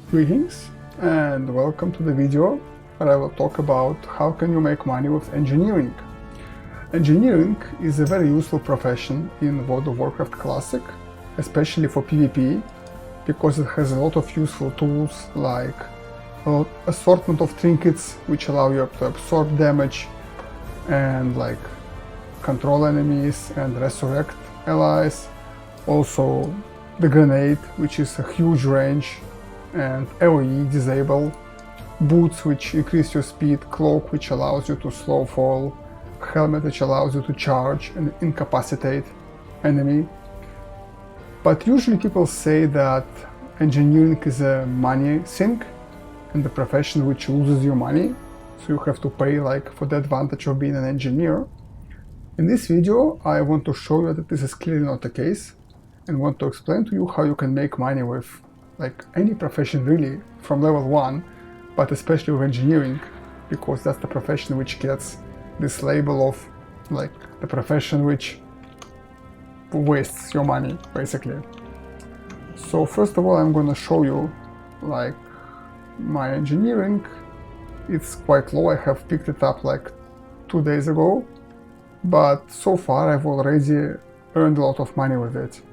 Greetings and welcome to the video where I will talk about how can you make money with engineering. Engineering is a very useful profession in World of Warcraft Classic, especially for PvP, because it has a lot of useful tools like assortment of trinkets which allow you to absorb damage and like control enemies and resurrect allies. Also the grenade, which is a huge range, and AoE disable, boots which increase your speed, cloak which allows you to slow fall, helmet which allows you to charge and incapacitate enemy. But usually people say that engineering is a money thing and the profession which loses you money, so you have to pay like for the advantage of being an engineer. In this video I want to show you that this is clearly not the case and want to explain to you how you can make money with like any profession really from level 1, but especially with engineering, because that's the profession which gets this label of like the profession which wastes your money basically. So first of all I'm going to show you like my engineering. It's quite low, I have picked it up like 2 days ago, but so far I've already earned a lot of money with it.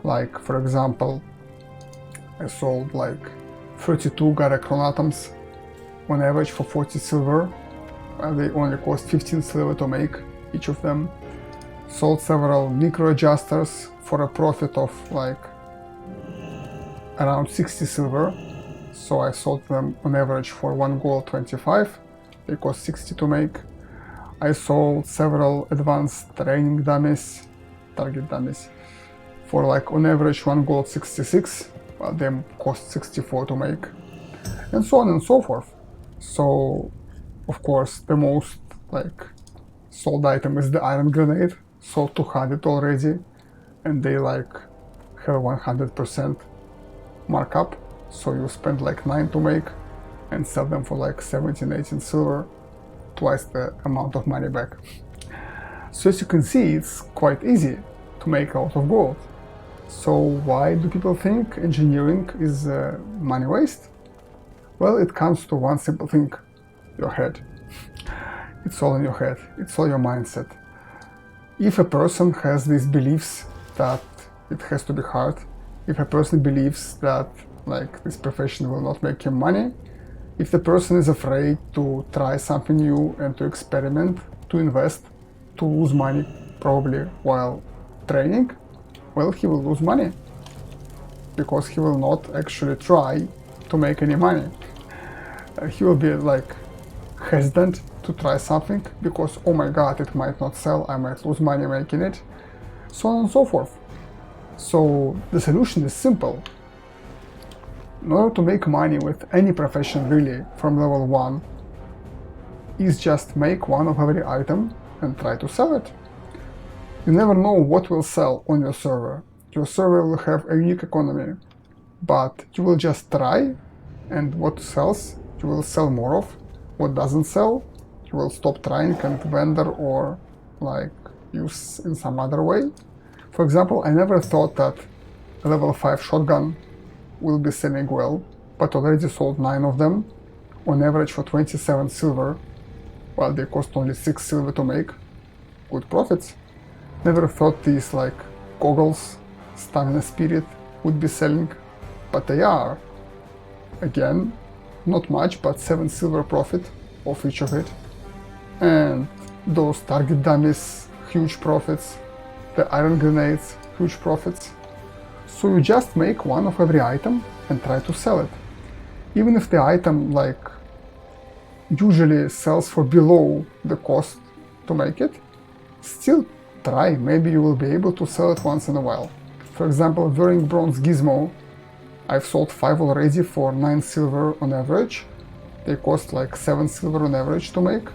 Like for example, I sold like 32 Gara Chronatoms on average for 40 silver. They only cost 15 silver to make each of them. Sold several micro adjusters for a profit of like around 60 silver. So I sold them on average for 1 gold 25. They cost 60 to make. I sold several advanced training dummies, target dummies, for like on average 1 gold 66. Well, they cost 64 to make, and so on and so forth. So of course the most like sold item is the iron grenade, sold 200 already, and they like have 100% markup, so you spend like 9 to make and sell them for like 17-18 silver, twice the amount of money back. So as you can see, it's quite easy to make a lot of gold. So why do people think engineering is money waste? Well, it comes to one simple thing: your head. It's all in your head, it's all your mindset. If a person has these beliefs that it has to be hard, if a person believes that like this profession will not make him money, if the person is afraid to try something new and to experiment, to invest, to lose money probably while training, well, he will lose money, because he will not actually try to make any money. He will be like hesitant to try something because, oh my god, it might not sell, I might lose money making it, so on and so forth. So the solution is simple. In order to make money with any profession really from level 1, is just make one of every item and try to sell it. You never know what will sell on your server. Your server will have a unique economy, but you will just try, and what sells, you will sell more of. What doesn't sell, you will stop trying and vendor or like use in some other way. For example, I never thought that a level 5 shotgun will be selling well, but already sold 9 of them, on average for 27 silver, while they cost only 6 silver to make. Good profits. Never thought these like goggles, stamina spirit would be selling, but they are. Again, not much, but 7 silver profit of each of it. And those target dummies, huge profits. The iron grenades, huge profits. So you just make one of every item and try to sell it. Even if the item like usually sells for below the cost to make it, still try, maybe you will be able to sell it once in a while. For example, wearing bronze gizmo, I've sold 5 already for 9 silver on average. They cost like 7 silver on average to make,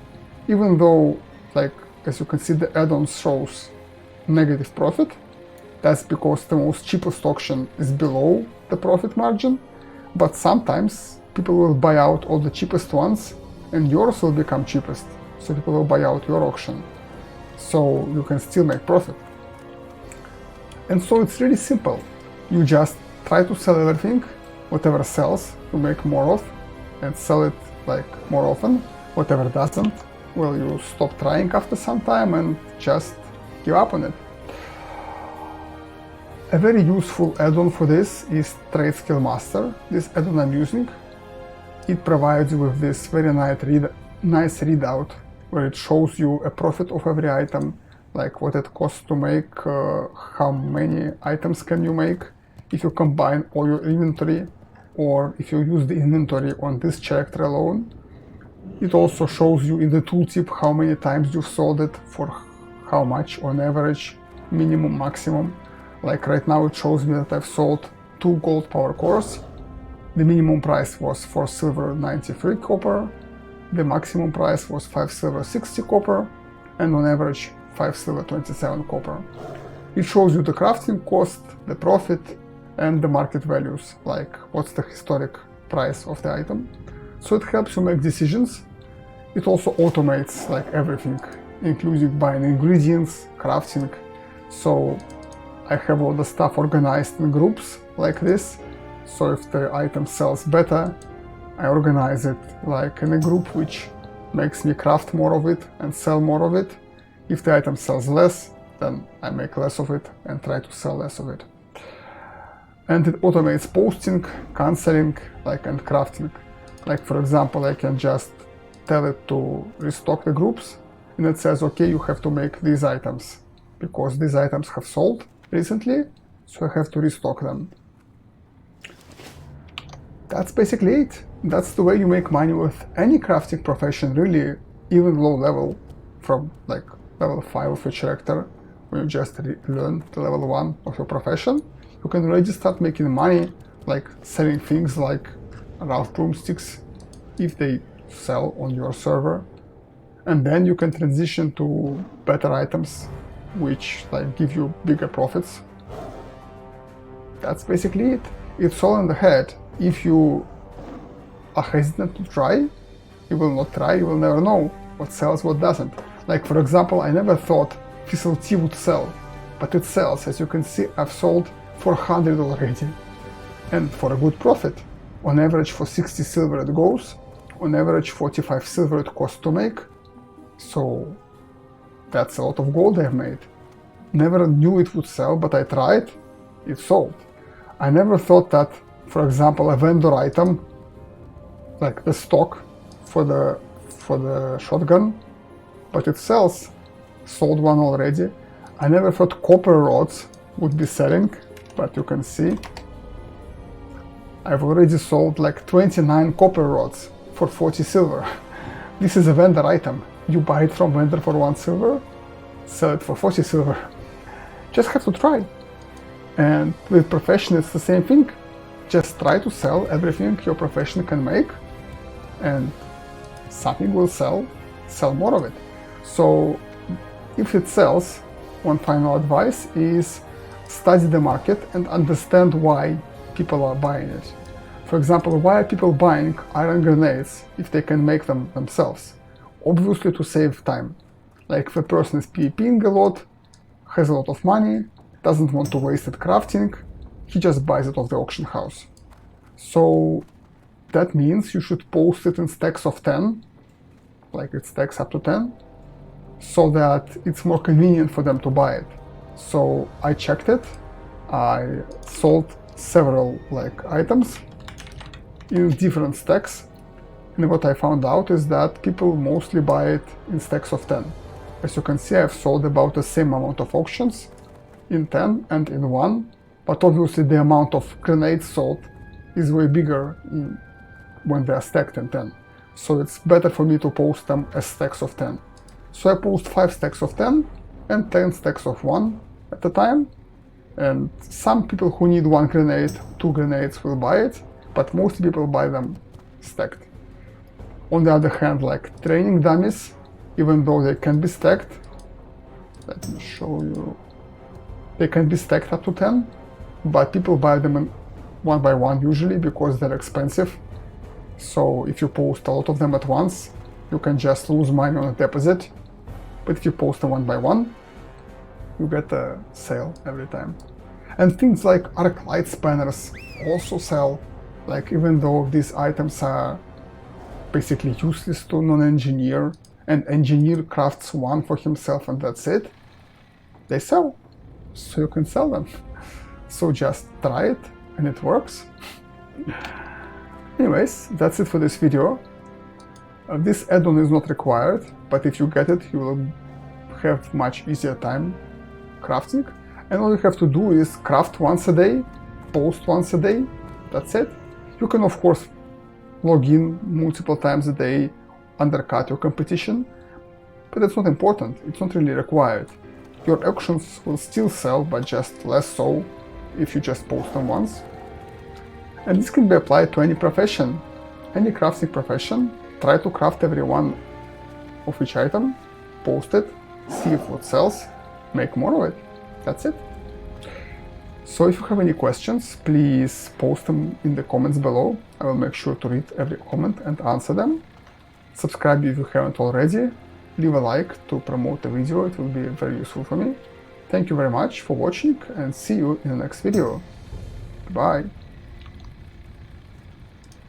even though, like, as you can see, the add-on shows negative profit. That's because the most cheapest auction is below the profit margin, but sometimes people will buy out all the cheapest ones and yours will become cheapest, so people will buy out your auction, so you can still make profit. And so it's really simple. You just try to sell everything whatever sells you make more of and sell it like more often. Whatever doesn't, well, you stop trying after some time and just give up on it. A very useful add-on for this is TradeSkillMaster. This add-on I'm using. It provides you with this very nice readout where it shows you a profit of every item, like what it costs to make, how many items can you make if you combine all your inventory, or if you use the inventory on this character alone. It also shows you in the tooltip how many times you've sold it, for how much on average, minimum, maximum. Like right now it shows me that I've sold 2 gold power cores. The minimum price was 4 silver 93 copper, the maximum price was 5 silver 60 copper, and on average 5 silver 27 copper. It shows you the crafting cost, the profit, and the market values, like what's the historic price of the item. So it helps you make decisions. It also automates like everything, including buying ingredients, crafting. So I have all the stuff organized in groups like this. So if the item sells better, I organize it like in a group which makes me craft more of it and sell more of it. If the item sells less, then I make less of it and try to sell less of it. And it automates posting, canceling, and crafting. Like for example, I can just tell it to restock the groups, and it says, okay, you have to make these items because these items have sold recently, so I have to restock them. That's basically it. That's the way you make money with any crafting profession, really, even low level, from like level 5 of your character, when you just learn the level 1 of your profession. You can already start making money, like selling things like route broomsticks, if they sell on your server. And then you can transition to better items, which give you bigger profits. That's basically it. It's all in the head. If you are hesitant to try, you will not try, you will never know what sells, what doesn't. Like for example, I never thought Thistle Tea would sell, but it sells. As you can see, I've sold 400 already, and for a good profit. On average for 60 silver it goes, on average 45 silver it costs to make, so that's a lot of gold I've made. Never knew it would sell, but I tried, it sold. I never thought that, for example, a vendor item, like the stock for the shotgun, but it sells, sold one already. I never thought copper rods would be selling, but you can see I've already sold like 29 copper rods for 40 silver. This is a vendor item. You buy it from vendor for 1 silver, sell it for 40 silver. Just have to try. And with profession it's the same thing. Just try to sell everything your profession can make, and something will sell more of it. So if it sells, one final advice is study the market and understand why people are buying it. For example, why are people buying iron grenades if they can make them themselves? Obviously to save time. Like if a person is PvPing a lot, has a lot of money, doesn't want to waste it crafting, he just buys it off the auction house. So that means you should post it in stacks of 10, like it stacks up to 10, so that it's more convenient for them to buy it. So I checked it, I sold several items in different stacks, and what I found out is that people mostly buy it in stacks of 10. As you can see, I've sold about the same amount of auctions in 10 and in 1, but obviously the amount of grenades sold is way bigger when they are stacked in 10. So it's better for me to post them as stacks of 10. So I post 5 stacks of 10 and 10 stacks of 1 at a time. And some people who need 1 grenade, 2 grenades will buy it, but most people buy them stacked. On the other hand, like training dummies, even though they can be stacked, let me show you, they can be stacked up to 10, but people buy them one by one usually because they're expensive. So if you post a lot of them at once, you can just lose money on a deposit, but if you post them one by one, you get a sale every time. And things like arc light spanners also sell. Like, even though these items are basically useless to non-engineer, and engineer crafts one for himself and that's it, they sell, so you can sell them. So just try it, and it works. Anyways, that's it for this video. This add-on is not required, but if you get it, you will have much easier time crafting, and all you have to do is craft once a day, post once a day, that's it. You can of course log in multiple times a day, undercut your competition, but it's not important, it's not really required. Your auctions will still sell, but just less so if you just post them once. And this can be applied to any profession, any crafting profession. Try to craft every one of each item, post it, see if what sells, make more of it. That's it. So if you have any questions, please post them in the comments below. I will make sure to read every comment and answer them. Subscribe if you haven't already. Leave a like to promote the video, it will be very useful for me. Thank you very much for watching and see you in the next video. Bye.